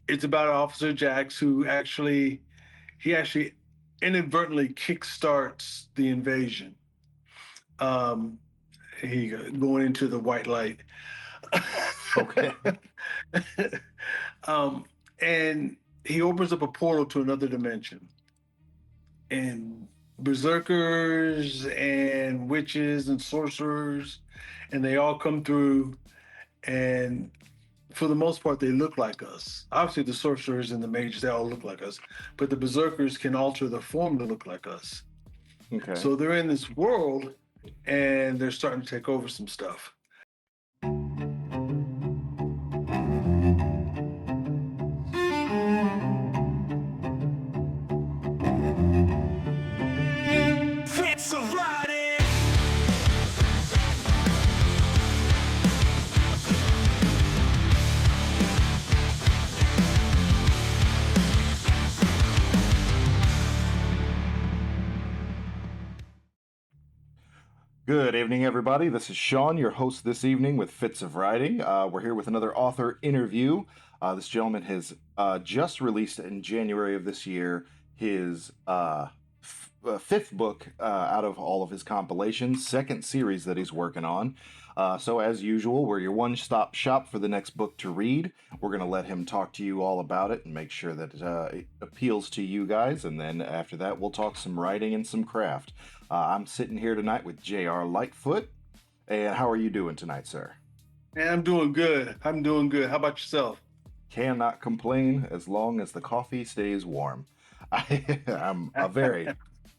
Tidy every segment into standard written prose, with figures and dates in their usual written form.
it's about Officer Jax who actually inadvertently kickstarts the invasion. Um, he going into the white light. Okay. um, and he opens up a portal to another dimension. And berserkers and witches and sorcerers, and they all come through. And for the most part, they look like us. Obviously, the sorcerers and the mages, they all look like us, but the berserkers can alter their form to look like us. Okay. So they're in this world and they're starting to take over some stuff. Fitz of Writing. Good evening, everybody. This is Sean, your host this evening with Fitz of Writing. We're here with another author interview. This gentleman has just released in January of this year his fifth book out of all of his compilations, second series that he's working on. So as usual, we're your one-stop shop for the next book to read. We're going to let him talk to you all about it and make sure that it appeals to you guys. And then after that, we'll talk some writing and some craft. I'm sitting here tonight with J.R. Lightfoot. And how are you doing tonight, sir? And I'm doing good. I'm doing good. How about yourself? Cannot complain as long as the coffee stays warm. I'm a very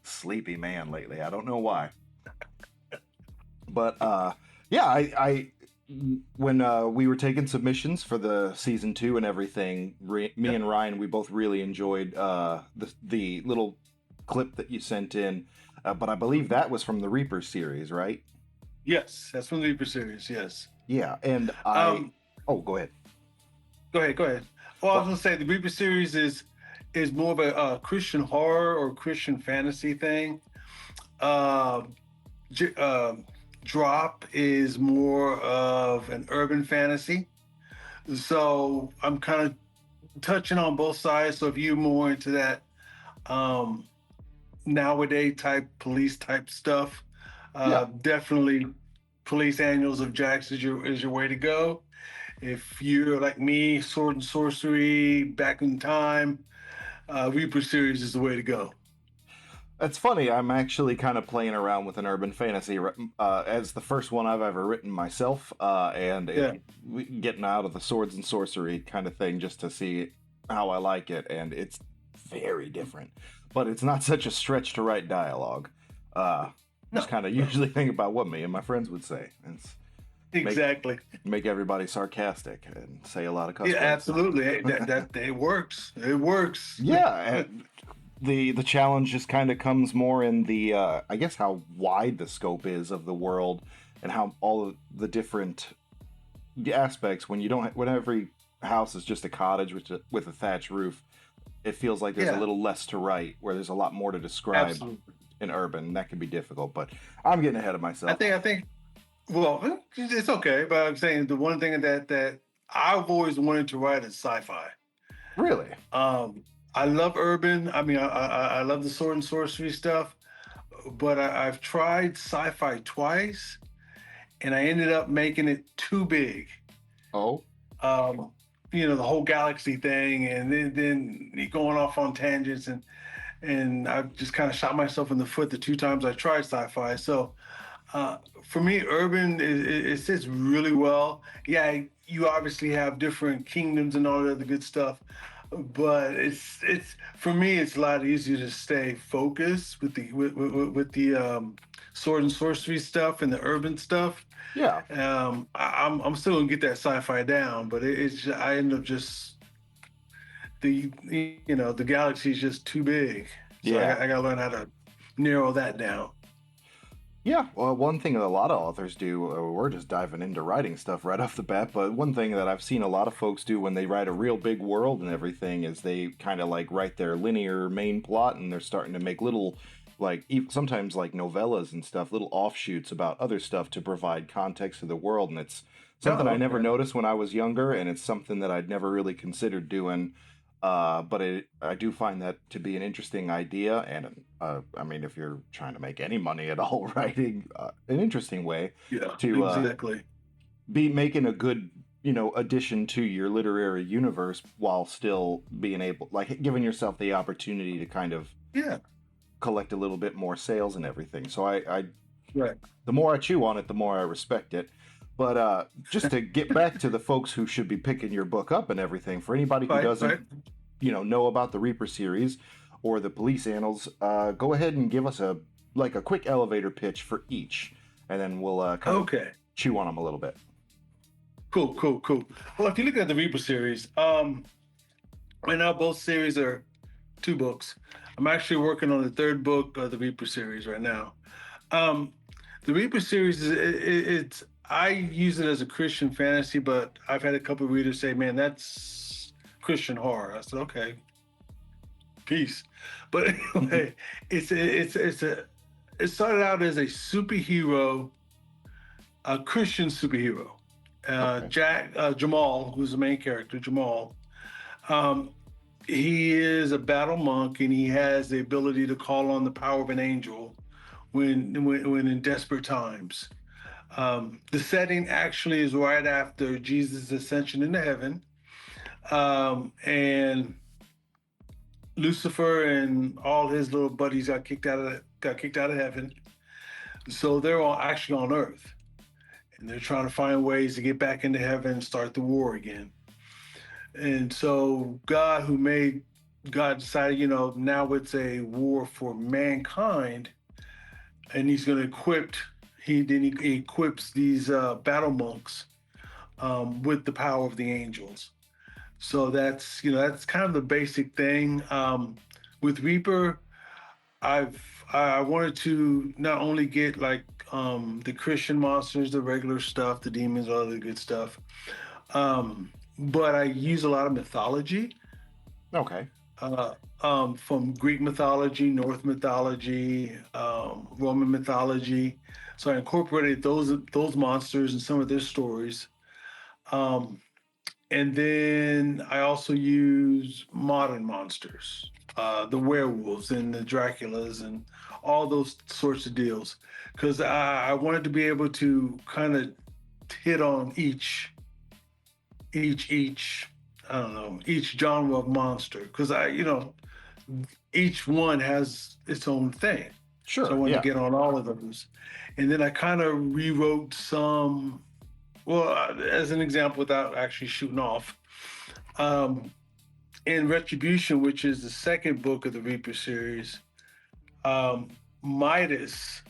sleepy man lately. I don't know why. But yeah, I when we were taking submissions for the season 2 and everything, me and Ryan, we both really enjoyed the little clip that you sent in. But I believe that was from the Reaper series, right? Yes, that's from the Reaper series. Yes. Yeah, and oh, go ahead. Go ahead. Go ahead. Well, I was Well, gonna say the Reaper series is more of a Christian horror or Christian fantasy thing. Uh, J- uh, Drop is more of an urban fantasy. So I'm kind of touching on both sides. So if you're more into that um, nowadays type police type stuff, yeah. definitely Police Annuals of Jax is your way to go. If you're like me, sword and sorcery, back in time, Reaper series is the way to go. It's funny. I'm actually kind of playing around with an urban fantasy as the first one I've ever written myself, Yeah, getting out of the swords and sorcery kind of thing just to see how I like it, and it's very different. But it's not such a stretch to write dialogue. Just no, kind of no, usually think about what me and my friends would say. It's make exactly. make everybody sarcastic and say a lot of cuss Yeah, words. absolutely. That it works. It works. Yeah, the challenge just kind of comes more in the I guess how wide the scope is of the world and how all of the different aspects when you don't when every house is just a cottage with a thatch roof, it feels like there's a Yeah, little less to write where there's a lot more to describe absolutely. in urban. That can be difficult, but I'm getting ahead of I myself. think. I think. Well, it's okay. But I'm saying the one thing that I've always wanted to write is sci-fi. Really? Um, I love urban. I mean, I love the sword and sorcery stuff, but I've tried sci-fi twice, and I ended up making it too big. Oh, Um, the whole galaxy thing, and then going off on tangents, and I've just kind of shot myself in the foot the two times I tried sci-fi. So for me, urban it sits really well. Yeah, you obviously have different kingdoms and all the other good stuff, but it's for me it's a lot easier to stay focused with the sword and sorcery stuff and the urban stuff. yeah. I'm still gonna get that sci-fi down, but I end up just the galaxy is just too big, so Yeah. I gotta learn how to narrow that down. Yeah, well, one thing that a lot of authors do, we're just diving into writing stuff right off the bat, but one thing that I've seen a lot of folks do when they write a real big world and everything is they kind of like write their linear main plot and they're starting to make little, like, sometimes like novellas and stuff, little offshoots about other stuff to provide context to the world. And it's Something Oh, I never okay. noticed when I was younger, and it's something that I'd never really considered doing. But I do find that to be an interesting idea, and I mean, if you're trying to make any money at all, writing an interesting way Yeah, to exactly. be making a good, addition to your literary universe while still being able, like, giving yourself the opportunity to kind of Yeah, collect a little bit more sales and everything. So I right, the more I chew on it, the more I respect it. But just to get back to the folks who should be picking your book up and everything, for anybody who right, doesn't, right. know about the Reaper series or the Police Annals, go ahead and give us a quick elevator pitch for each, and then we'll kind of Okay, chew on them a little bit. cool, cool, cool. Well, if you look at the Reaper series, right now both series are 2 books. I'm actually working on the 3rd book of the Reaper series right now. Um, the Reaper series it's I use it as a Christian fantasy, but I've had a couple of readers say, "Man, that's Christian horror." I said, "Okay, peace." But anyway, it started out as a superhero, a Christian superhero. Okay. Jamal, who's the main character, Jamal. Um, he is a battle monk, and he has the ability to call on the power of an angel when in desperate times. The setting actually is right after Jesus' ascension into heaven, and Lucifer and all his little buddies got kicked out of heaven. So they're all actually on Earth, and they're trying to find ways to get back into heaven and start the war again. And so God decided, now it's a war for mankind, and he's going to he equips these battle monks with the power of the angels. So that's kind of the basic thing. With Reaper, I wanted to not only get like the Christian monsters, the regular stuff, the demons, all the good stuff, but I use a lot of mythology, Okay. from Greek mythology, Norse mythology, Roman mythology. So I incorporated those monsters and some of their stories. Um, and then I also use modern monsters, the werewolves and the Draculas and all those sorts of deals, because I wanted to be able to kind of hit on each I don't know, each genre of monster, because each one has its own thing. So I Sure. wanted to Yeah. get on all of those. And then I kind of rewrote some, well, as an example, without actually shooting off, um, in Retribution, which is the 2nd book of the Reaper series, um, Midas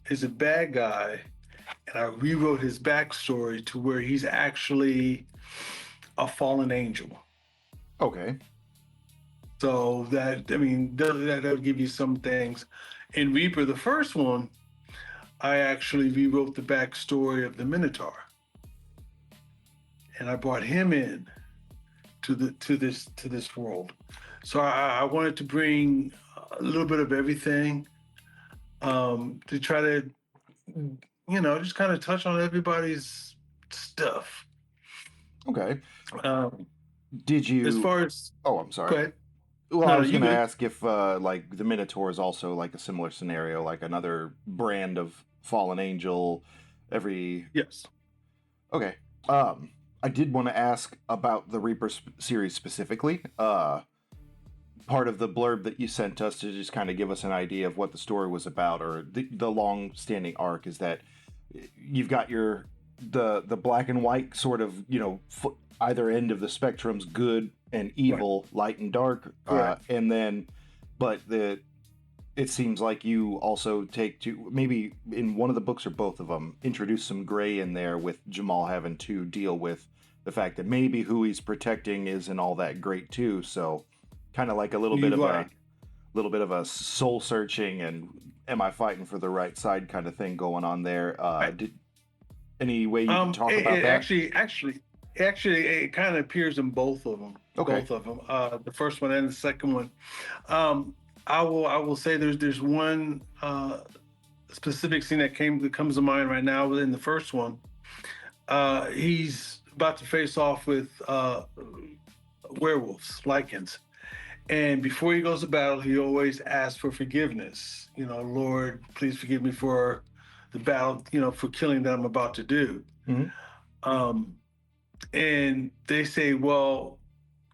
is a bad guy, and I rewrote his backstory to where he's actually a fallen angel. Okay. So that'll give you some things. In Reaper, the first one, I actually rewrote the backstory of the Minotaur, and I brought him in to this world. So I wanted to bring a little bit of everything, to try to just kind of touch on everybody's stuff. Okay. Um, Did as you? far as Oh, I'm Go sorry. ahead. Well, I No, no, was you going to good. ask if, like, the Minotaur is also like a similar scenario, like another brand of fallen angel. Every Yes. Okay. I did want to ask about the Reaper series specifically. Part of the blurb that you sent us to just kind of give us an idea of what the story was about, or the long-standing arc, is that you've got the black and white sort of, either end of the spectrum's good and Right. evil, light and dark, Correct. and then, but it seems like you also take to, maybe in one of the books or both of them, introduce some gray in there with Jamal having to deal with the fact that maybe who he's protecting isn't all that great too. So kind of like a You're right. little bit of a soul searching and am I fighting for the right side kind of thing going on there. Right. Did any way you can talk about It that? actually, it kind of appears in both of them. Okay. Both of them. The first one and the second one. I will say there's one specific scene that comes to mind right now within the first one. he's about to face off with werewolves, lycans. And before he goes to battle, he always asks for forgiveness. Lord, please forgive me for the battle, for killing that I'm about to do. Mhm. And they say, well,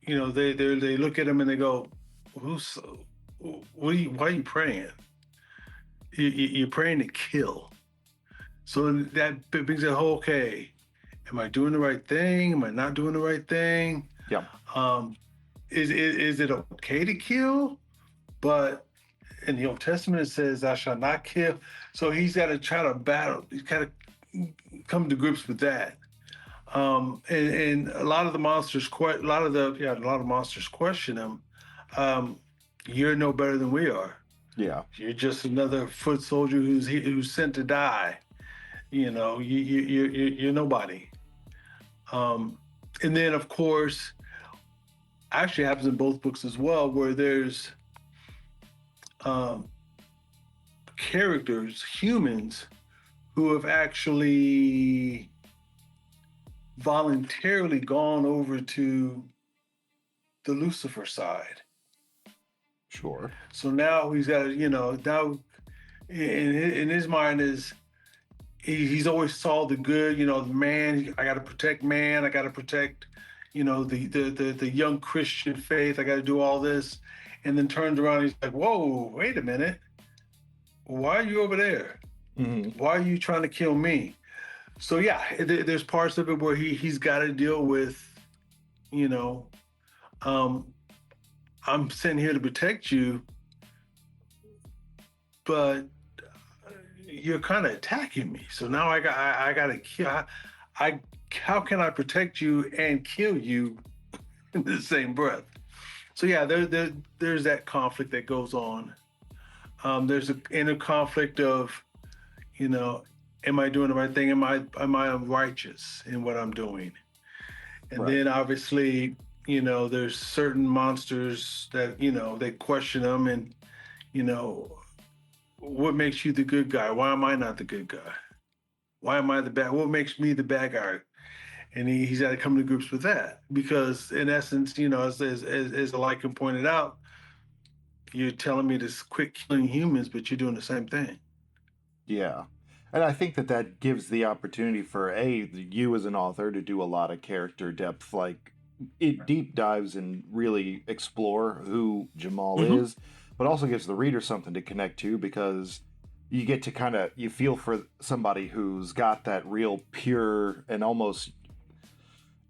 they look at him and they go, why are you praying? You're praying to kill. So that brings it, okay, am I doing the right thing? Am I not doing the right thing? Yeah. Is it okay to kill? But in the Old Testament, it says, "Thou shalt not kill." So he's got to try to battle. He's got to come to grips with that. And a lot of the monsters, a lot of monsters question him. You're no better than we are. Yeah. You're just another foot soldier who's sent to die. You're nobody. And then, of course, actually happens in both books as well, where there's characters, humans, who have actually voluntarily gone over to the Lucifer side. Sure. So now he's got, now in his mind is he's always saw the good, the man. I got to protect man. I got to protect, the young Christian faith. I got to do all this, and then turns around. And he's like, whoa, wait a minute. Why are you over there? Mm-hmm. Why are you trying to kill me? So yeah, there's parts of it where he's got to deal with, I'm sitting here to protect you, but you're kind of attacking me. So now I got to kill. How can I protect you and kill you in the same breath? So yeah, there's that conflict that goes on. There's an inner conflict of, am I doing the right thing? Am I righteous in what I'm doing? And Right. then obviously, there's certain monsters that, they question them and, what makes you the good guy? Why am I not the good guy? Why am I the bad? What makes me the bad guy? And he's got to come to grips with that because, in essence, as the Lycan pointed out, you're telling me to quit killing humans, but you're doing the same thing. Yeah. And I think that gives the opportunity for you as an author to do a lot of character depth, like it deep dives and really explore who Jamal Mhm. is, but also gives the reader something to connect to because you get to you feel for somebody who's got that real pure and almost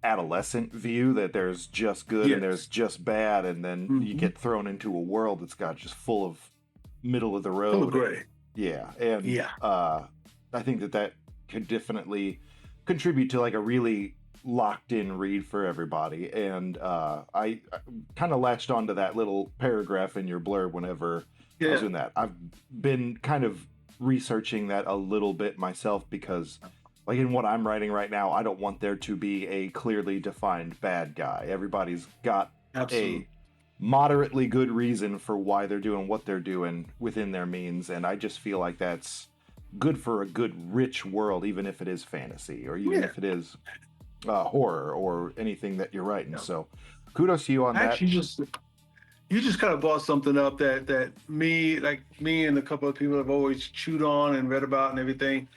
adolescent view that there's just good and there's Yes. just bad, and then you Mhm. get thrown into a world that's got just full of middle of the road. Full of gray. Yeah, and Yeah. I think that could definitely contribute to like a really locked in read for everybody. And I kind of latched onto that little paragraph in your blurb whenever I was Yeah. doing that. I've been kind of researching that a little bit myself because like in what I'm writing right now, I don't want there to be a clearly defined bad guy. Everybody's got Absolutely. a moderately good reason for why they're doing what they're doing within their means, and I just feel like that's good for a good rich world, even if it is fantasy or even Yeah. if it is horror or anything that you're writing. Yeah. So kudos to you on Actually, that. you just kind of brought something up that me and a couple of people have always chewed on and read about and everything.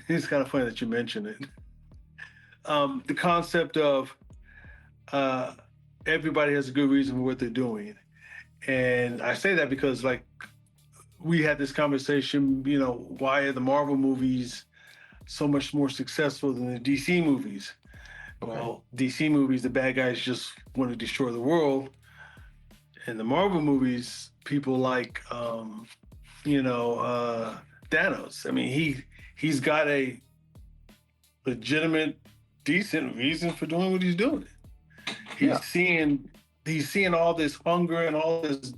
It's kind of funny that you mentioned it. The concept of everybody has a good reason for what they're doing, and I say that because like we had this conversation. Why are the Marvel movies so much more successful than the DC movies? Okay. Well, DC movies, the bad guys just want to destroy the world. In the Marvel movies, people like, Thanos. I mean, he's got a legitimate, decent reason for doing what he's doing. Yeah. He's seeing all this hunger and all this,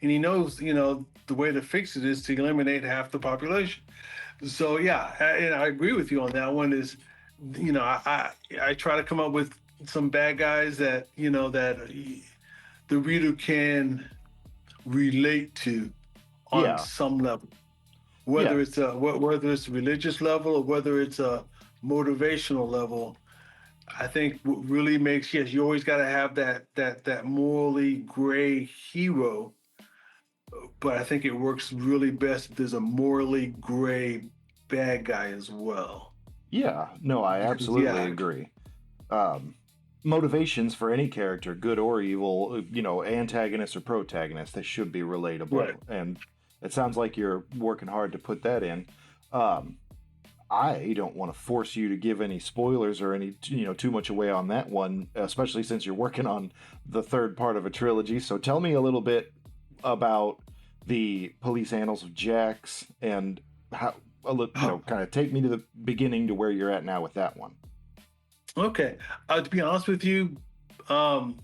and he knows, the way to fix it is to eliminate half the population. So yeah, and I agree with you on that one. Is I try to come up with some bad guys that that the reader can relate to on some level, whether Yeah. it's a religious level or whether it's a motivational level, I think what really makes, yes, you always got to have that morally gray hero, but I think it works really best if there's a morally gray bad guy as well. Yeah, no, I Because absolutely yeah, agree. Um, Motivations for any character, good or evil, antagonist or protagonist, they should be relatable. right. And it sounds like you're working hard to put that in. Um, I don't want to force you to give any spoilers or any, too much away on that one, especially since you're working on the third part of a trilogy. So tell me a little bit about the Police Annals of Jax and how, kind of take me to the beginning to where you're at now with that one. Okay. To be honest with you, um,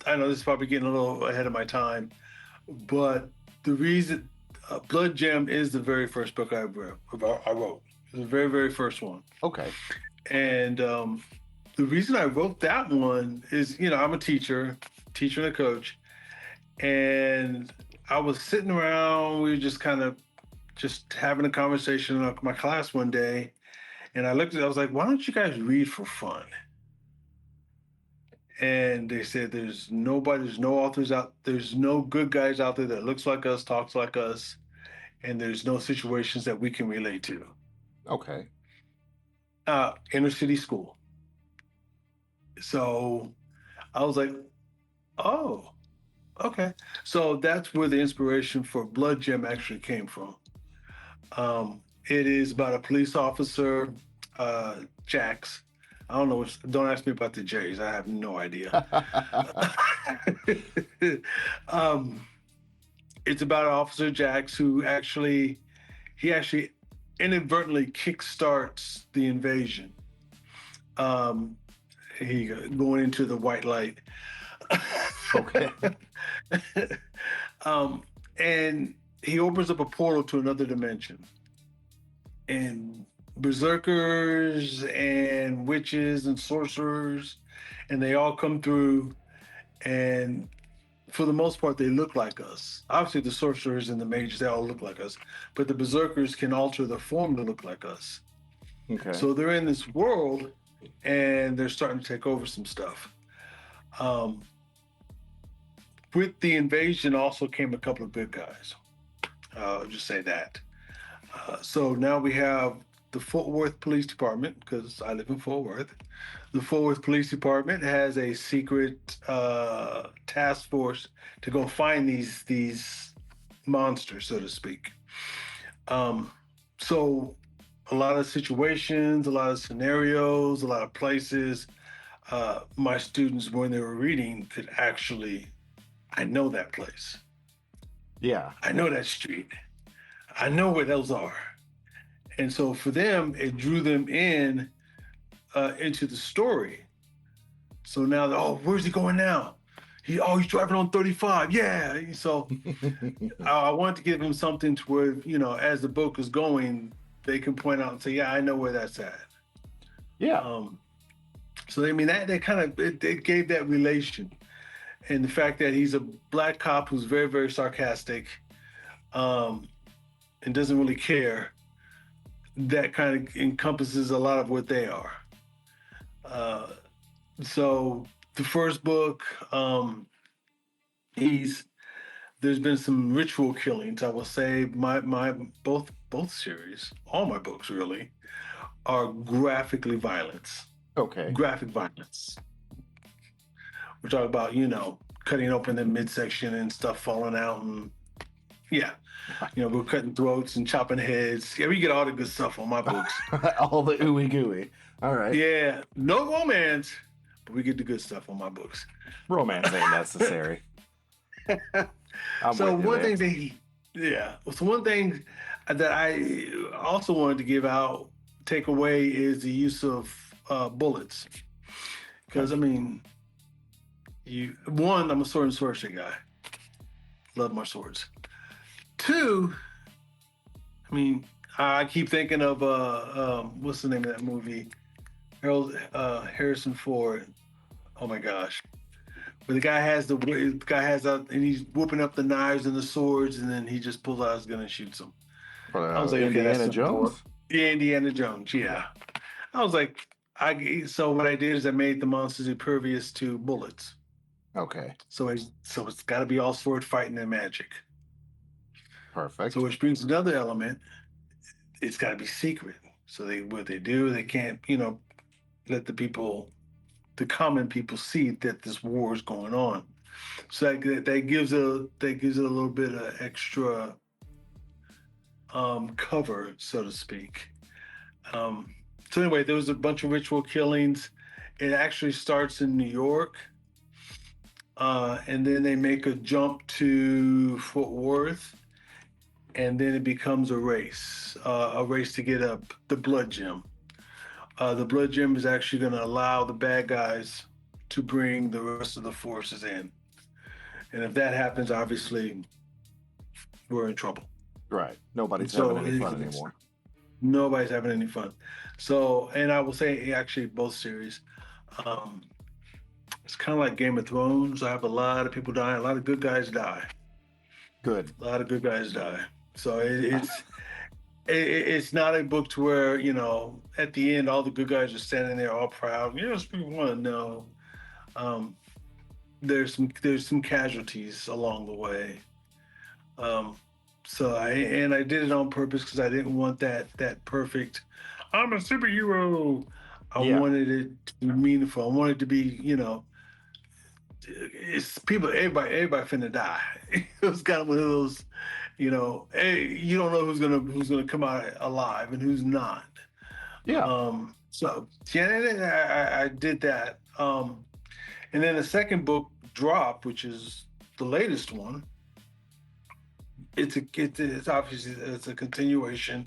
I know this is probably getting a little ahead of my time, but the reason Blood Gem is the very first book I wrote. It's the very, very first one. Okay. And the reason I wrote that one is, I'm a teacher and a coach. And I was sitting around, we were just kind of just having a conversation in my class one day. And I was like, why don't you guys read for fun? And they said, there's no authors out, there's no good guys out there that looks like us, talks like us, and there's no situations that we can relate to. Okay. Inner city school. So I was like, oh, okay. So that's where the inspiration for Blood Gem actually came from. It is about a police officer, Jax. I don't know. Don't ask me about the J's. I have no idea. It's about Officer Jax who he actually inadvertently kickstarts the invasion. He going into the white light. Okay. And he opens up a portal to another dimension. And berserkers and witches and sorcerers, and they all come through, and for the most part they look like us. Obviously the sorcerers and the mages, they all look like us, but the berserkers can alter their form to look like us. Okay. So they're in this world and they're starting to take over some stuff. With the invasion also came a couple of good guys. I'll just say that. So now we have the Fort Worth Police Department, because I live in Fort Worth. The Fort Worth Police Department has a secret task force to go find these monsters, so to speak. So a lot of situations, a lot of scenarios, a lot of places, my students, when they were reading, could actually, I know that place. Yeah. I know that street. I know where those are. And so for them, it drew them into the story. So now, where's he going now? He's driving on 35. Yeah. So I wanted to give him something to where, as the book is going, they can point out and say, yeah, I know where that's at. Yeah. So I mean, that kind of, it gave that relation. And the fact that he's a black cop who's very, very sarcastic, and doesn't really care, that kind of encompasses a lot of what they are. So the first book, there's been some ritual killings. I will say my both series, all my books really, are graphically violence. Okay. Graphic violence. We're talking about, cutting open the midsection and stuff falling out, and yeah. We're cutting throats and chopping heads. Yeah, we get all the good stuff on my books. All the ooey gooey. All right. Yeah, no romance, but we get the good stuff on my books. Romance ain't necessary. So one thing that I also wanted to take away is the use of bullets. Because I mean, I'm a sword and sorcery guy. Love my swords. Two, I mean, I keep thinking of what's the name of that movie? Harrison Ford. Oh my gosh. But the guy has out and he's whooping up the knives and the swords, and then he just pulls out his gun and shoots them. I was like, Indiana Jones? Yeah, Indiana Jones, yeah. I was like, so what I did is I made the monsters impervious to bullets. Okay. So it's got to be all sword fighting and magic. Perfect. So which brings another element. It's got to be secret. So what they do, they can't, let the common people see that this war is going on. So that gives it a little bit of extra cover, so to speak. So anyway, there was a bunch of ritual killings. It actually starts in New York, and then they make a jump to Fort Worth, and then it becomes a race to get up the blood gem. The blood gem is actually going to allow the bad guys to bring the rest of the forces in, and if that happens, obviously we're in trouble. Right. Nobody's So having any fun anymore. Nobody's having any fun. So, and I will say, actually, both series, it's kind of like Game of Thrones. I have a lot of people dying. A lot of good guys die. Good. A lot of good guys die. So it's not a book to where, at the end, all the good guys are standing there all proud. Yes, we won. No. There's some casualties along the way. So I did it on purpose because I didn't want that perfect, I'm a superhero. I wanted it to be meaningful. I wanted it to be, it's people, everybody finna die. It was kind of one of those, hey, you don't know who's gonna come out alive and who's not. Yeah. So yeah, I did that. And then the second book, Drop, which is the latest one. It's obviously it's a continuation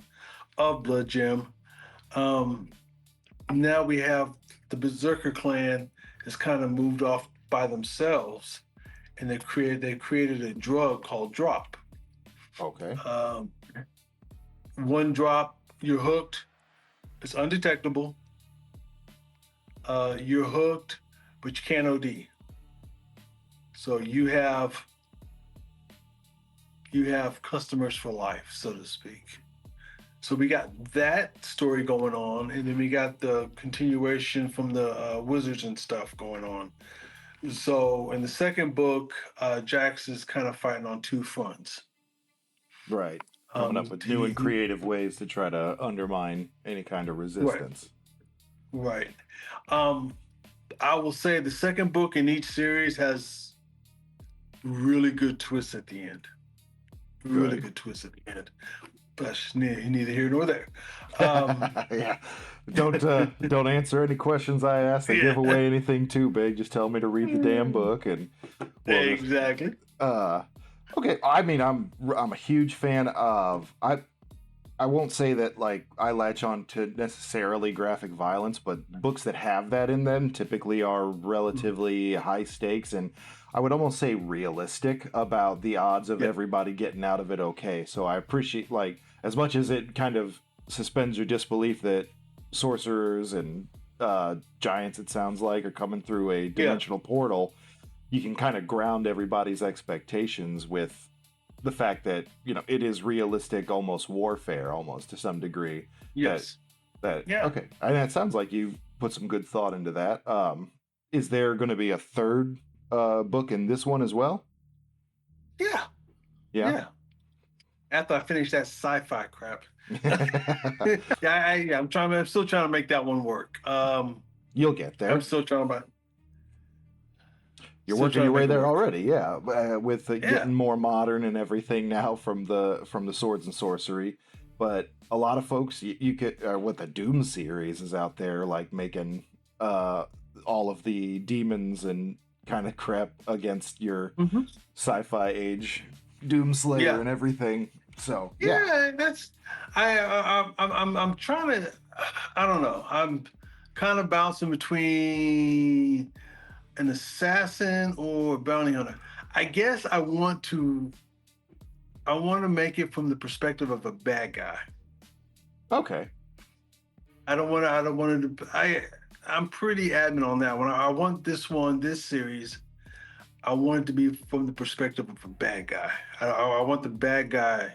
of Blood Gem. Now we have the Berserker clan has kind of moved off by themselves, and they created a drug called Drop. Okay. One drop, you're hooked. It's undetectable. You're hooked, but you can't OD. So you have customers for life, so to speak. So we got that story going on, and then we got the continuation from the wizards and stuff going on. So in the second book, Jax is kind of fighting on two fronts. Right. Coming up with new and creative ways to try to undermine any kind of resistance. Right. I will say the second book in each series has really good twists at the end. Really good twist at the end, but neither here nor there. Yeah, don't answer any questions I ask that give away anything too big. Just tell me to read the damn book, and exactly. Okay, I mean, I'm a huge fan of I won't say that like I latch on to necessarily graphic violence, but books that have that in them typically are relatively high stakes and I would almost say realistic about the odds of everybody getting out of it okay. So I appreciate, like, as much as it kind of suspends your disbelief that sorcerers and giants, it sounds like, are coming through a dimensional portal, you can kind of ground everybody's expectations with the fact that, it is realistic, almost warfare, almost to some degree. Yes. Okay. And that sounds like you put some good thought into that. Is there going to be a third book in this one as well? Yeah. After I finish that sci-fi crap. I'm still trying to make that one work. You'll get there. I'm still trying to. You're working your way there already, with getting more modern and everything now from the swords and sorcery. But a lot of folks, you could, what the Doom series is out there, like making all of the demons and kind of crap against your sci-fi age Doomslayer and everything. So that's I'm trying to, I don't know, I'm kind of bouncing between an assassin or a bounty hunter. I guess I want to make it from the perspective of a bad guy. Okay. I'm pretty adamant on that one. I want this series, I want it to be from the perspective of a bad guy. I want the bad guy.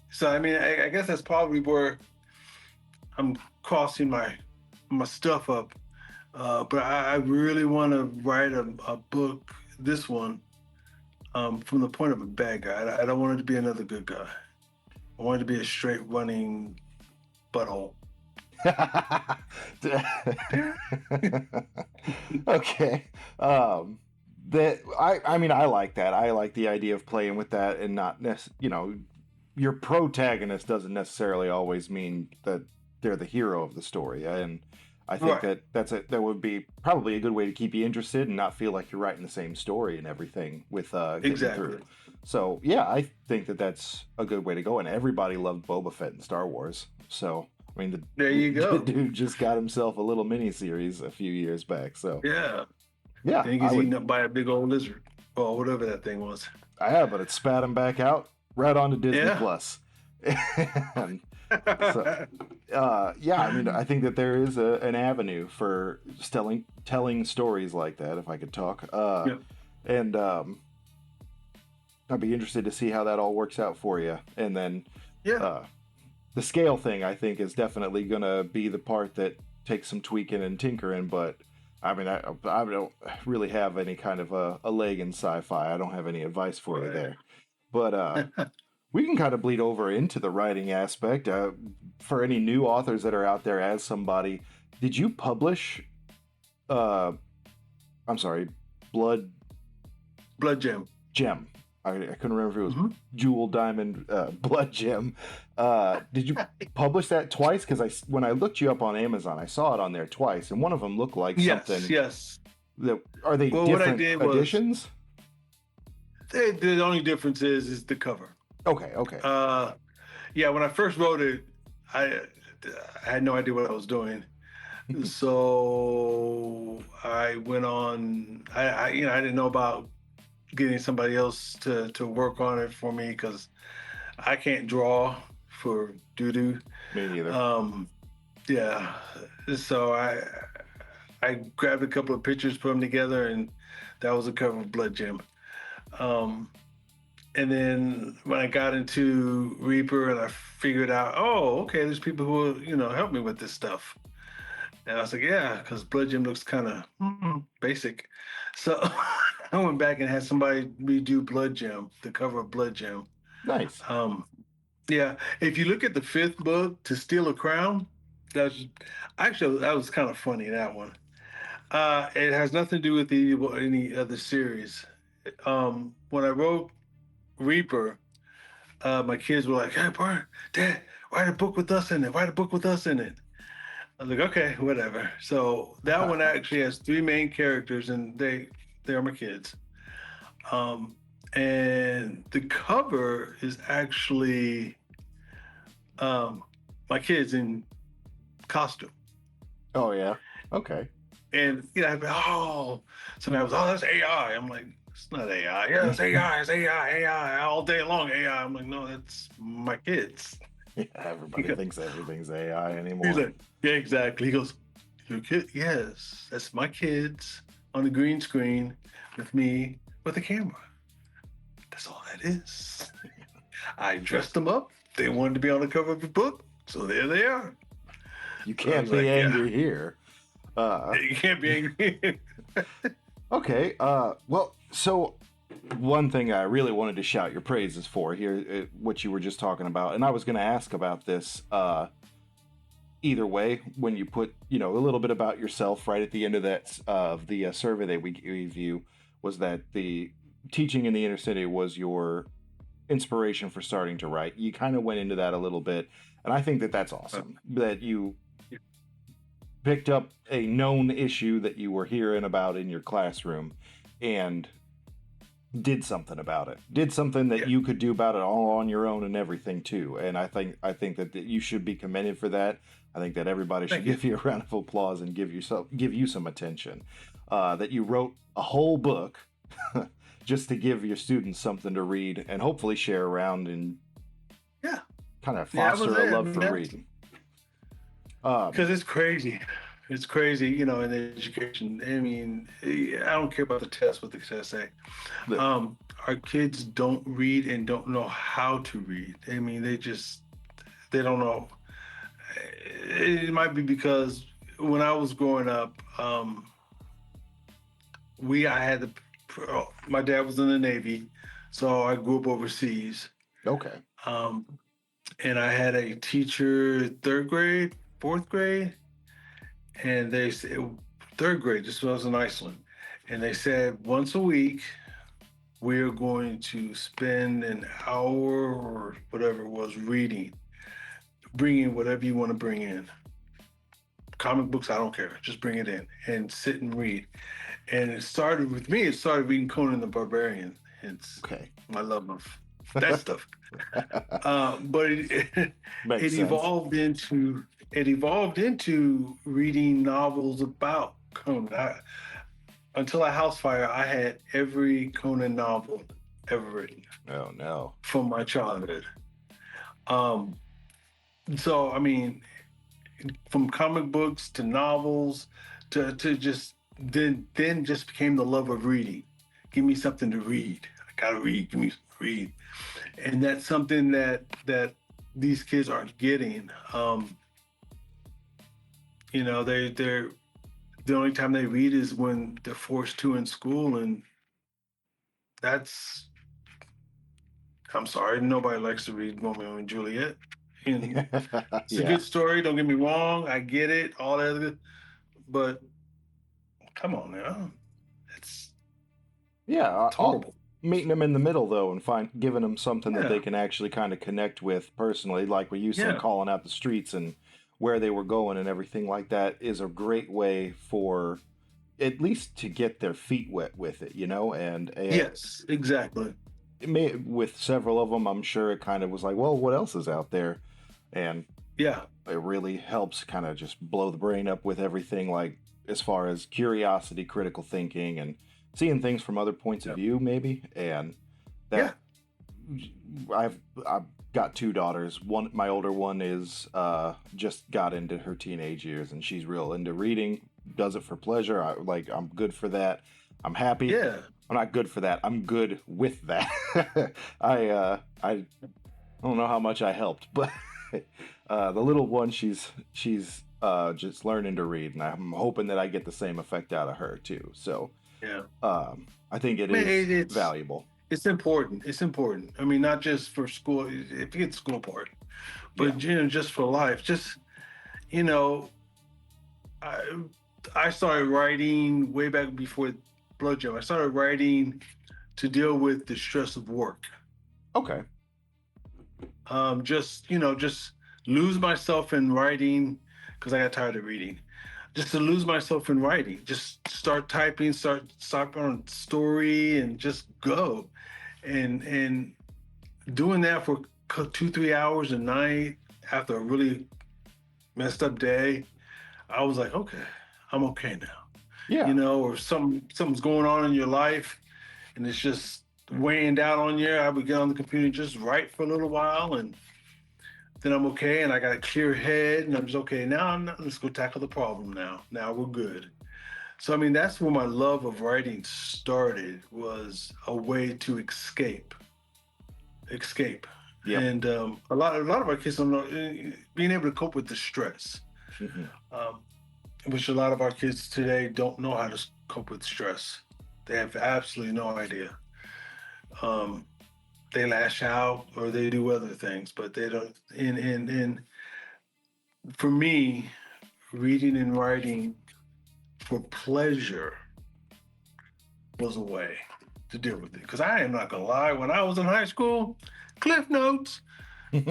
So, I mean, I guess that's probably where I'm crossing my stuff up. But I really want to write a book, this one, from the point of a bad guy. I don't want it to be another good guy. I want it to be a straight running butthole. Okay. That I mean I like that. I like the idea of playing with that and not your protagonist doesn't necessarily always mean that they're the hero of the story. And I think Right. that would be probably a good way to keep you interested and not feel like you're writing the same story and everything with getting Exactly. through. So yeah, I think that's a good way to go. And everybody loved Boba Fett in Star Wars. So I mean, There you the go. dude just got himself a little mini series a few years back. So Yeah. yeah, Then he I gets eaten would. up by a big old lizard or whatever that thing was. I have, but it spat him back out right onto Disney Yeah. Plus. And so, yeah, I mean, I think that there is an avenue for telling stories like that, if I could talk. Yeah. And I'd be interested to see how that all works out for you. And then Yeah. the scale thing, I think, is definitely going to be the part that takes some tweaking and tinkering. But I mean, I don't really have any kind of a leg in sci-fi. I don't have any advice for you Right. there. But we can kind of bleed over into the writing aspect. For any new authors that are out there, as somebody, did you publish? I'm sorry, Blood Blood Gem. Gem. I couldn't remember if it was Mhm. Jewel Diamond Blood Gem. Did you publish that twice? Because when I looked you up on Amazon, I saw it on there twice, and one of them looked like something. Yes. Are they Well, what I different did was- editions? The only difference is the cover. Okay. Yeah, when I first wrote it, I had no idea what I was doing. So I went on. I didn't know about getting somebody else to work on it for me because I can't draw for doo-doo. Me neither. Yeah. So I grabbed a couple of pictures, put them together, and that was the cover of Blood Gem. And then when I got into Reaper and I figured out, oh, okay, there's people who will, help me with this stuff. And I was like, yeah, because Blood Gem looks kind of basic. So I went back and had somebody redo Blood Gem, the cover of Blood Gem. Nice. Yeah, if you look at the fifth book, To Steal a Crown, that was kind of funny, that one. It has nothing to do with any other series. When I wrote Reaper, my kids were like, "Hey, Dad, write a book with us in it. Write a book with us in it." I was like, "Okay, whatever." So that one actually has three main characters, and they are my kids. And the cover is actually my kids in costume. Oh yeah. Okay. And I'd be, somebody was, that's AI. I'm like, it's not AI. Yeah, it's AI. It's AI all day long. AI. I'm like, no, that's my kids. Yeah, everybody thinks everything's AI anymore. He's like, yeah, exactly. He goes, your kid? Yes, that's my kids on the green screen with me with a camera. That's all that is. I dressed them up. They wanted to be on the cover of the book, so there they are. You can't was be like, yeah. angry here. You can't be angry. Okay. Well, so one thing I really wanted to shout your praises for here, what you were just talking about, and I was going to ask about this either way when you put, a little bit about yourself right at the end of that the survey that we gave you, was that the teaching in the inner city was your inspiration for starting to write. You kind of went into that a little bit, and I think that that's awesome that you picked up a known issue that you were hearing about in your classroom and did something about it. Did something that you could do about it all on your own and everything too. And I think that you should be commended for that. I think that everybody should give you a round of applause and give you some attention. That you wrote a whole book just to give your students something to read and hopefully share around and kind of foster a love for reading. Because it's crazy. It's crazy, in education. I mean, I don't care about the test, what the tests say. Our kids don't read and don't know how to read. I mean, they don't know. it might be because when I was growing up, I had my dad was in the Navy, so I grew up overseas. Okay. Um, and I had a teacher third grade, fourth grade, and they said third grade. This was in Iceland, and they said once a week we are going to spend an hour or whatever it was reading. Bring in whatever you want to bring in. Comic books, I don't care. Just bring it in and sit and read. And it started with me. It started reading Conan the Barbarian. It's Okay. my love of that stuff. But it Makes sense. evolved into reading novels about Conan. Until a house fire, I had every Conan novel ever written Oh no. from my childhood. So I mean, from comic books to novels to just then just became the love of reading. Give me something to read. I gotta read. Give me something to read, and that's something that these kids aren't getting. They're the only time they read is when they're forced to in school, and that's I'm sorry, nobody likes to read Romeo and Juliet. And it's a Yeah. good story. Don't get me wrong. I get it. All that, other, but come on now, it's Yeah. horrible. Meeting them in the middle though, and giving them something that they Yeah, can actually kind of connect with personally, like what you said, yeah, calling out the streets and where they were going and everything like that, is a great way for at least to get their feet wet with it, and yes, exactly. with several of them, I'm sure it kind of was like, well, what else is out there? And Yeah, it really helps kind of just blow the brain up with everything, like as far as curiosity, critical thinking, and seeing things from other points of yeah, view, maybe. And yeah. that I've got two daughters. My older one is just got into her teenage years, and she's real into reading. Does it for pleasure. I'm good for that. I'm happy. Yeah. I'm not good for that. I'm good with that. I don't know how much I helped, but the little one, she's just learning to read, and I'm hoping that I get the same effect out of her too. So Yeah. I think it Man, is it's valuable. it's important. It's important. I mean, not just for school. If you get the school part, Yeah. but just for life. Just you know, I I started writing way back before Blood Gem. I started writing to deal with the stress of work. Okay. Just lose myself in writing because I got tired of reading. Just to lose myself in writing. Just start typing, start on story, and just go. And doing that for 2-3 hours a night after a really messed up day, I was like, okay, I'm okay now. Yeah. Or something's going on in your life and it's just weighing down on you. I would get on the computer and just write for a little while, and then I'm okay, and I got a clear head, and I'm just okay. Let's go tackle the problem now. Now we're good. So I mean, that's where my love of writing started, was a way to escape. Yep. And a lot of our kids don't know, being able to cope with the stress, Hmm. um, which a lot of our kids today don't know how to cope with stress. They have absolutely no idea. Um, they lash out or they do other things, but they don't. And for me, reading and writing for pleasure was a way to deal with it. Because I am not gonna lie, when I was in high school, Cliff Notes. Yeah,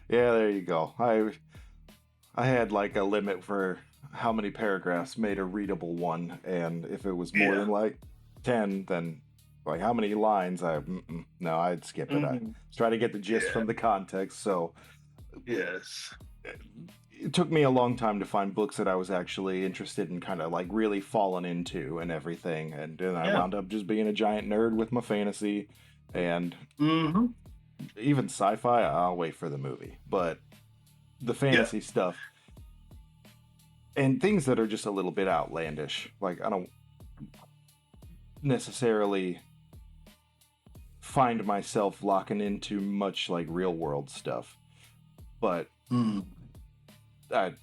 there you go. I had like a limit for how many paragraphs made a readable one, and if it was more Yeah. than like 10, then like how many lines, no, I'd skip it. I Mhm. try to get the gist Yeah. from the context. So Yes. it took me a long time to find books that I was actually interested in, kind of like really falling into and everything. And then I Yeah. wound up just being a giant nerd with my fantasy, and Mm-hmm. even sci-fi. I'll wait for the movie, but the fantasy stuff and things that are just a little bit outlandish, like I don't necessarily find myself locking into much like real world stuff. but Mm. I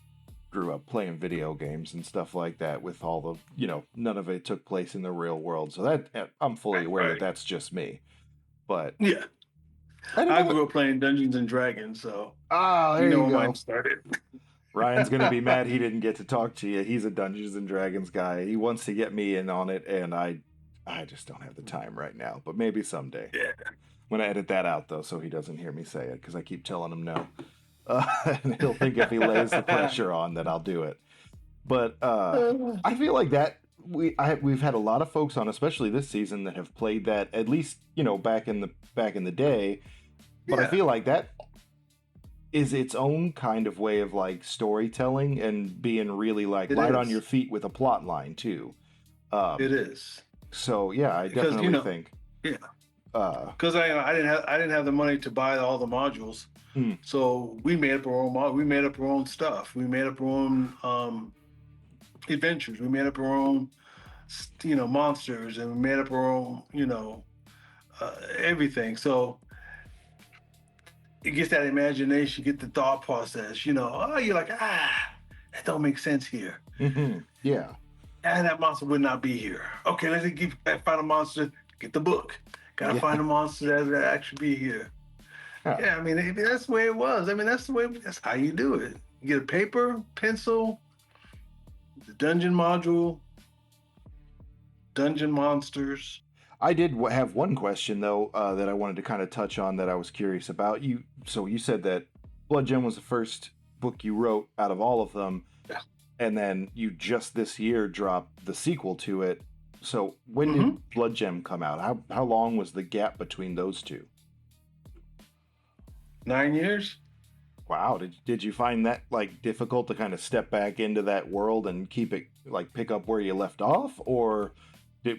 grew up playing video games and stuff like that with all the, none of it took place in the real world. So that I'm fully aware that Right. that's just me. But Yeah. I didn't I know what. grew up playing Dungeons and Dragons, so Ah, you there know you where mine go. started. Ryan's gonna be mad he didn't get to talk to you. He's a Dungeons and Dragons guy. He wants to get me in on it, and I just don't have the time right now. But maybe someday. Yeah. I'm gonna edit that out though, so he doesn't hear me say it because I keep telling him no. And he'll think if he lays the pressure on that I'll do it. But I feel like that we've had a lot of folks on, especially this season, that have played that at least back in the day. But I Yeah, feel like that is its own kind of way of like storytelling and being really like it light on is. your feet with a plot line too. It Um, is. so yeah, I Because definitely think. yeah, Uh, because I didn't have the money to buy all the modules, hmm, so we made up our own we made up our own stuff. We made up our own adventures. We made up our own monsters, and we made up our own everything. So it gets that imagination, get the thought process. Oh, you're like, that don't make sense here. yeah, That monster would not be here. Okay, let's find a monster. Get the book. Gotta yeah, find a monster that actually be here. yeah. Yeah, I mean that's the way it was. I mean that's how you do it. You get a paper, pencil, the dungeon module, dungeon monsters. I did have one question though that I wanted to kind of touch on that I was curious about. So you said that Blood Gem was the first book you wrote out of all of them, Yeah. and then you just this year dropped the sequel to it. So when Mm-hmm. did Blood Gem come out? How long was the gap between those two? 9 years. Wow, did you find that like difficult to kind of step back into that world and keep it like pick up where you left off, or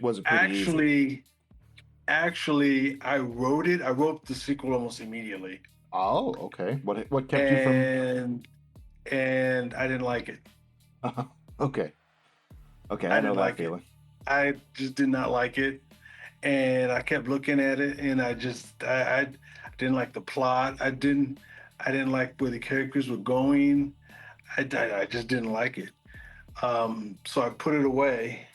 was it pretty easy? Actually, I wrote it. I wrote the sequel almost immediately, Oh, okay. What kept you from? and I didn't like it. Okay. Okay, I I know didn't that like it. feeling. I just did not like it, and I kept looking at it, and I didn't like the plot. I didn't like where the characters were going. I just didn't like it. So I put it away,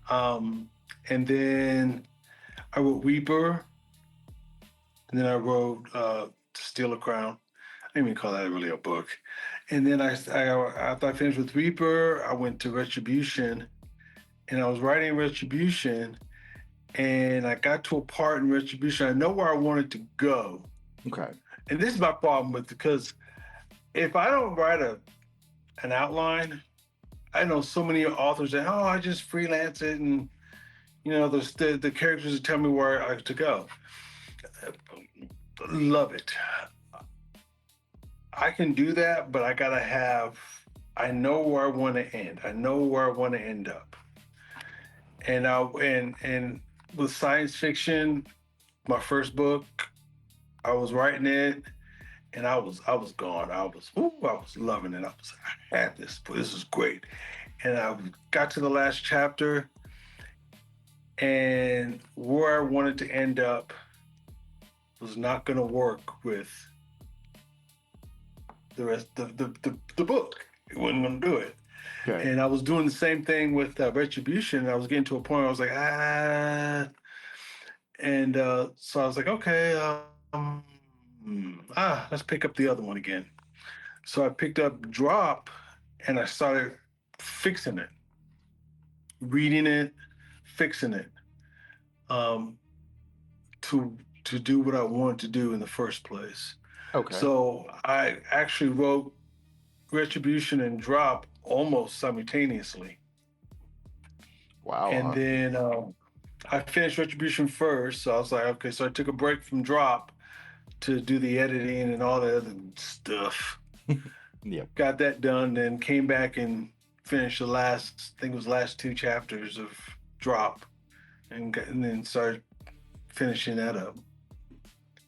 and then I wrote Weeper, and then I wrote Steal a Crown. I didn't even call that really a book. And then after I finished with Reaper, I went to Retribution, and I was writing Retribution, and I got to a part in Retribution. I know where I wanted to go, Okay. and this is my problem with because if I don't write an outline, I know so many authors that I just freelance it, and the characters tell me where I have to go. Love it. I can do that, but I know where I want to end. I know where I want to end up. And with science fiction, my first book, I was writing it, and I was gone. I was loving it. I had this. This is great. And I got to the last chapter, and where I wanted to end up was not going to work with the rest of the book. It wasn't going to do it. Okay. And I was doing the same thing with Retribution. I was getting to a point where I was like, and so I was like, okay, let's pick up the other one again. So I picked up Drop, and I started fixing it, reading it, fixing it, to do what I wanted to do in the first place. Okay. So I actually wrote Retribution and Drop almost simultaneously. Wow. And then I finished Retribution first. So I was like, okay, so I took a break from Drop to do the editing and all the other stuff. Yep. Got that done, then came back and finished the last, I think it was last 2 chapters of Drop, and then started finishing that up.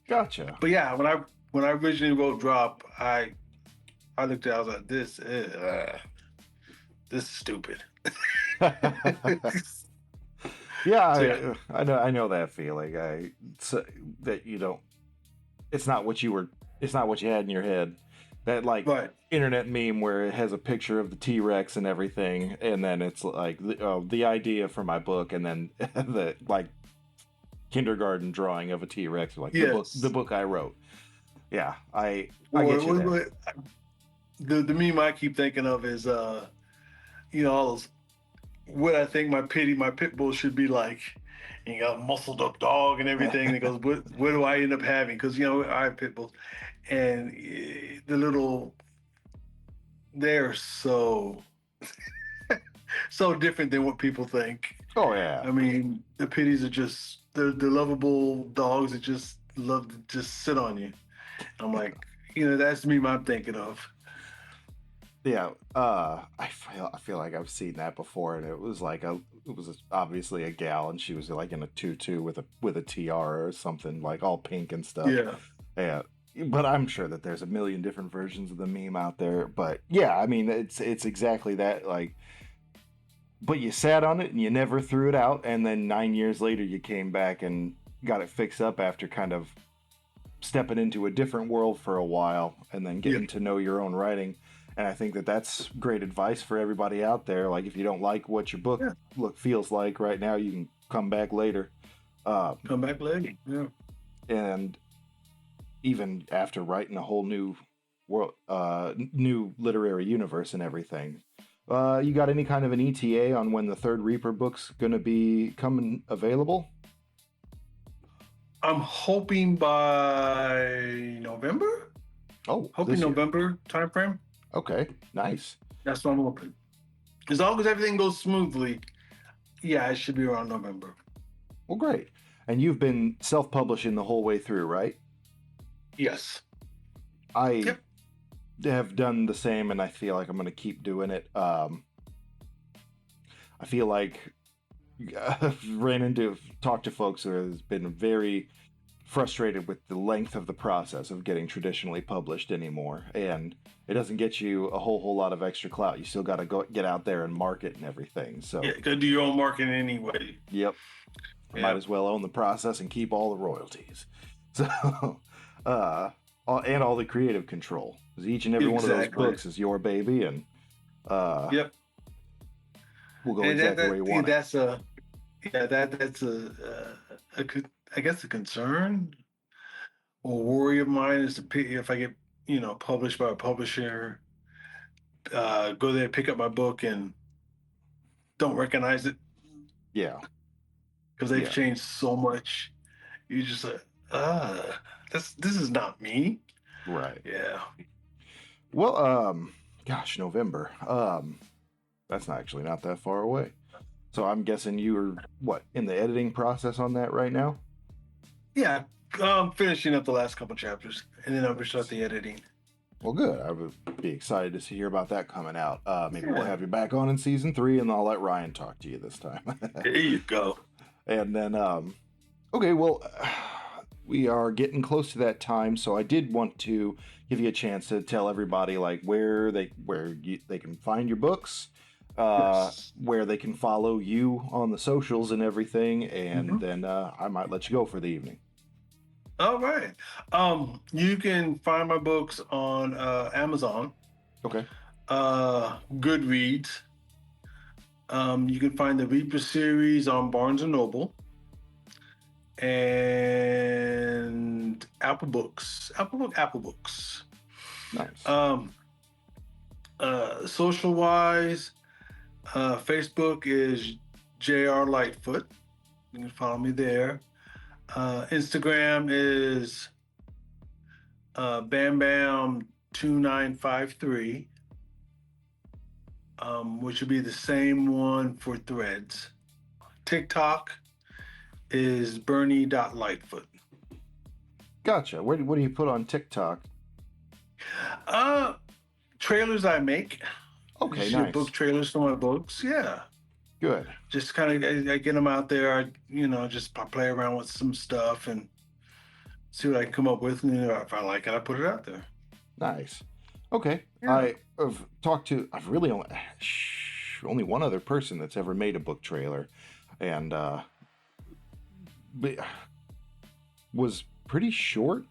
Gotcha. But yeah, when I originally wrote Drop, I looked at it, I was like, this is stupid. Yeah, I know that feeling. That it's not what you had in your head. That like Right. internet meme where it has a picture of the T-Rex and everything, and then it's like the idea for my book, and then the like kindergarten drawing of a T-Rex, like the Yes. book I wrote. Yeah, I Or get you there. the meme I keep thinking of is all those what I think my pit bull should be like. And you got a muscled up dog and everything. And it goes, what do I end up having? Because I have pit bulls, and the little they're so different than what people think. Oh yeah, I mean, the pitties are just they're lovable dogs that just love to just sit on you. I'm like, that's the meme I'm thinking of. yeah. I feel like I've seen that before, and it was obviously a gal, and she was like in a tutu with a tiara or something, like all pink and stuff. Yeah. Yeah. But I'm sure that there's a million different versions of the meme out there. But yeah, I mean, it's exactly that. Like, but you sat on it and you never threw it out, and then 9 years later you came back and got it fixed up after kind of stepping into a different world for a while, and then getting to know your own writing. And I think that that's great advice for everybody out there. Like, if you don't like what your book feels like right now, you can come back later. Come back later. Yeah. And even after writing a whole new world, new literary universe and everything, you got any kind of an ETA on when the Third Reaper book's gonna be coming available? I'm hoping by November. Oh, Hoping this year. November timeframe. Okay, nice. That's what I'm hoping. As long as everything goes smoothly, yeah, it should be around November. Well, great. And you've been self-publishing the whole way through, right? Yes. I have done the same, and I feel like I'm going to keep doing it. I feel like I've talked to folks who have been very frustrated with the length of the process of getting traditionally published anymore, and it doesn't get you a whole lot of extra clout. You still got to go get out there and market and everything. So Yeah, go do your own marketing anyway. yep, might as well own the process and keep all the royalties. So and all the creative control, because each and every one of those books is your baby, and yep, we'll go exactly where you want it. That's I guess a concern or worry of mine is if I get published by a publisher, go there, pick up my book, and don't recognize it. Yeah, because they've changed so much. You just like, this is not me. Right. Yeah. Well, gosh, November. That's not that far away. So I'm guessing you are in the editing process on that right now? Yeah, I'm finishing up the last couple chapters, and then I'll start the editing. Well, good. I would be excited to hear about that coming out. Maybe we'll have you back on in season 3, and I'll let Ryan talk to you this time. There you go. And then, okay, well, we are getting close to that time, so I did want to give you a chance to tell everybody like where they can find your books, where they can follow you on the socials and everything, and then I might let you go for the evening. All right. You can find my books on Amazon. Okay. Goodreads. You can find the Reaper series on Barnes and Noble and Apple Books. Apple Books. Nice. Social wise, Facebook is JR Lightfoot. You can follow me there. Instagram is BamBam2953, which would be the same one for Threads. TikTok is Bernie.Lightfoot. Gotcha. What do you put on TikTok? Trailers I make. Okay, nice. Book trailers for my books. Yeah. Good. Just kind of I get them out there. I just play around with some stuff and see what I can come up with. And if I like it, I put it out there. Nice. Okay. Yeah. I've really only one other person that's ever made a book trailer, and was pretty short,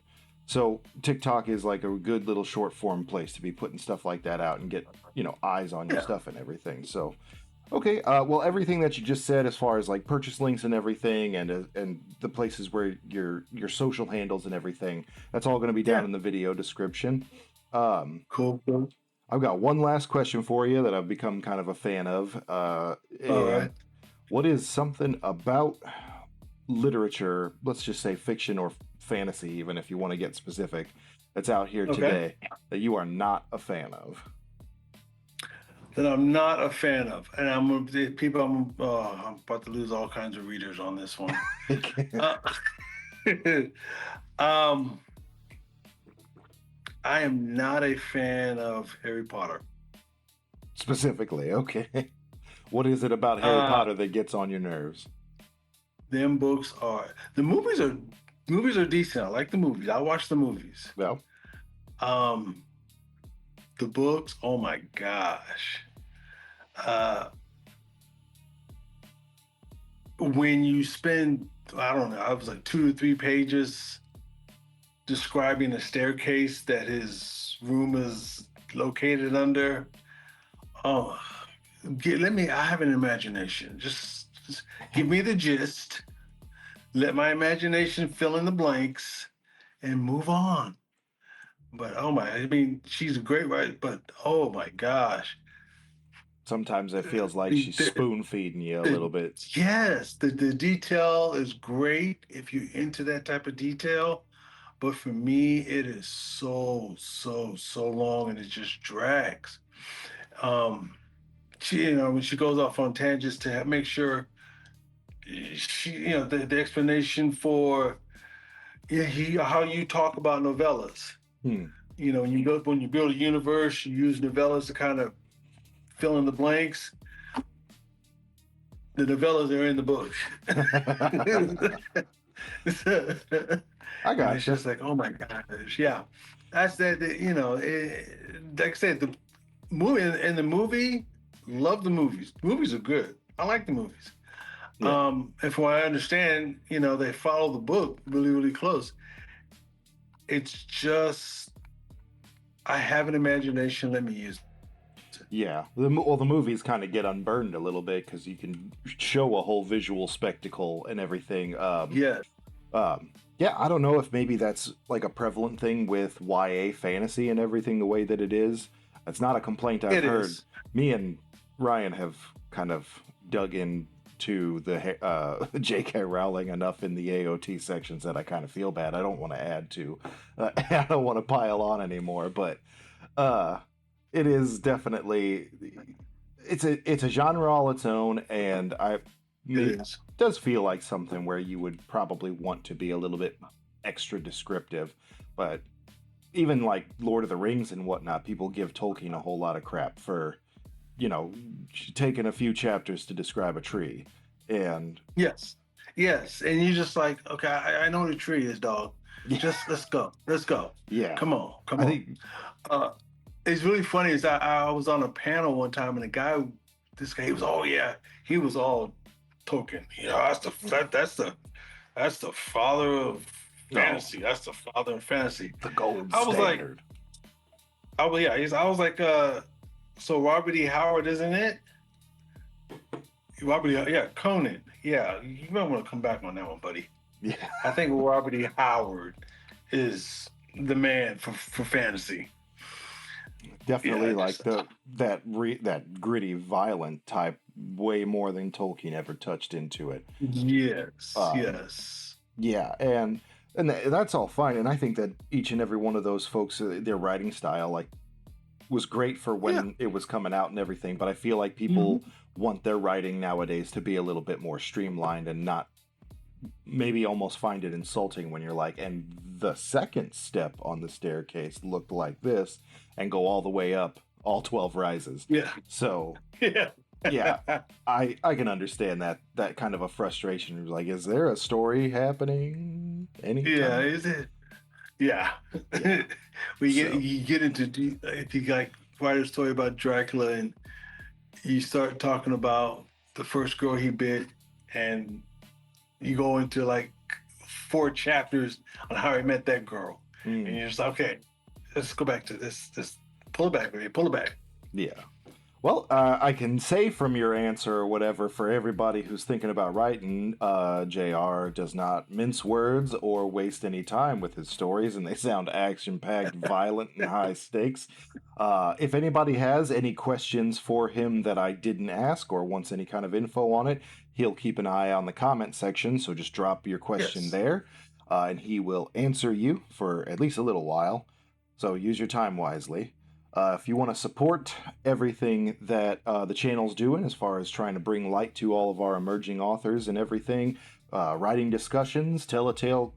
So TikTok is like a good little short form place to be putting stuff like that out and get, eyes on your Yeah. stuff and everything. So, okay. Well, everything that you just said, as far as like purchase links and everything, and the places where your social handles and everything, that's all going to be down Yeah. in the video description. Um, Cool. Cool. I've got one last question for you that I've become kind of a fan of. All right. And what is something about literature, let's just say fiction or fantasy, even if you want to get specific, that's out here Okay. today that you are not a fan of? That I'm not a fan of, and I'm about to lose all kinds of readers on this one. Uh, um, I am not a fan of Harry Potter. Specifically, okay. What is it about Harry Potter that gets on your nerves? Them books are the movies are decent. I like the movies. I watch the movies. Well, The books, oh my gosh. When you spend, I don't know, I was like 2 to 3 pages describing a staircase that his room is located under. Oh, I have an imagination. Just give me the gist. Let my imagination fill in the blanks and move on. But she's a great writer, but oh my gosh. sometimes it feels like she's spoon feeding you a little bit. Yes, the detail is great if you're into that type of detail. But for me, it is so long and it just drags. When she goes off on tangents to make sure the explanation for how you talk about novellas. Hmm. When you build a universe, you use novellas to kind of fill in the blanks. The novellas are in the book. I got It's you. just like, oh my gosh, yeah. That's that. Like I said, the movie and the movie. Love the movies. Movies are good. I like the movies. Yeah. And from what I understand, they follow the book really close. It's just I have an imagination. Let me use it. Yeah. The movies kind of get unburned a little bit because you can show a whole visual spectacle and everything. Yes. Yeah, I don't know if maybe that's like a prevalent thing with YA fantasy and everything the way that it is. It's not a complaint I've heard. Is. Me and Ryan have kind of dug into the J.K. Rowling enough in the AOT sections that I kind of feel bad. I don't want to add to. I don't want to pile on anymore, but it is definitely it's a genre all its own, and it does feel like something where you would probably want to be a little bit extra descriptive, but even like Lord of the Rings and whatnot, people give Tolkien a whole lot of crap for, taking a few chapters to describe a tree. And yes, and you just like, okay, I know the tree is, dog. Just let's go. Yeah, Come on. I think It's really funny. Is I was on a panel one time, and this guy, he was all Tolkien. That's the father of fantasy. That's the father of fantasy. the gold I was standard. I was like, so Robert E. Howard, isn't it? Conan. Yeah, you might want to come back on that one, buddy. Yeah, I think Robert E. Howard is the man for fantasy. definitely Yeah, like that gritty, violent type, way more than Tolkien ever touched into it. Yes, Um, yes. Yeah, and that's all fine, and I think that each and every one of those folks, their writing style, like, was great for when it was coming out and everything. But I feel like people want their writing nowadays to be a little bit more streamlined and not maybe almost find it insulting when you're like, and the second step on the staircase looked like this, and go all the way up all 12 rises. Yeah. So Yeah. yeah, I can understand that kind of a frustration. Like, is there a story happening anytime? Yeah, is it? Yeah. So- You get into, if you like write a story about Dracula and you start talking about the first girl he bit, and you go into like 4 chapters on how he met that girl. and Mm. you're just like, okay, let's go back to this. This pull it back, baby, pull it back. Yeah. Well, I can say from your answer or whatever, for everybody who's thinking about writing, JR does not mince words or waste any time with his stories, and they sound action-packed, violent, and high stakes. If anybody has any questions for him that I didn't ask or wants any kind of info on it, he'll keep an eye on the comment section, so just drop your question Yes. there, and he will answer you for at least a little while. So use your time wisely. If you want to support everything that the channel's doing as far as trying to bring light to all of our emerging authors and everything, writing discussions, telltale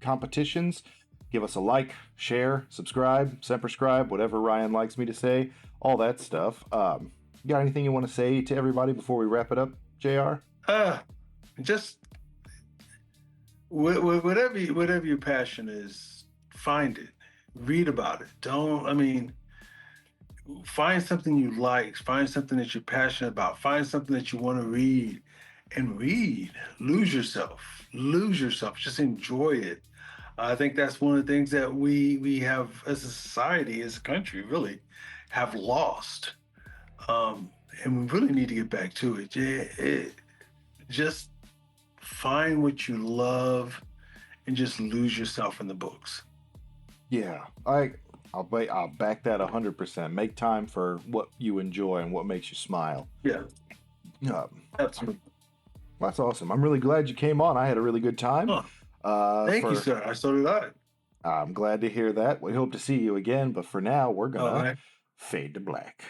competitions, give us a like, share, subscribe, semperscribe, whatever Ryan likes me to say, all that stuff. You got anything you want to say to everybody before we wrap it up, JR? Just whatever your passion is, find it, read about it. Find something you like, find something that you're passionate about, find something that you want to read, and read. Lose yourself. Just enjoy it. I think that's one of the things that we have as a society, as a country, really have lost, and we really need to get back to it. Just find what you love and just lose yourself in the books. Yeah, I'll back that 100%. Make time for what you enjoy and what makes you smile. Yeah, absolutely. That's awesome. I'm really glad you came on. I had a really good time. Thank you, sir. So did I. I'm glad to hear that. We hope to see you again, but for now, we're All gonna right. fade to black.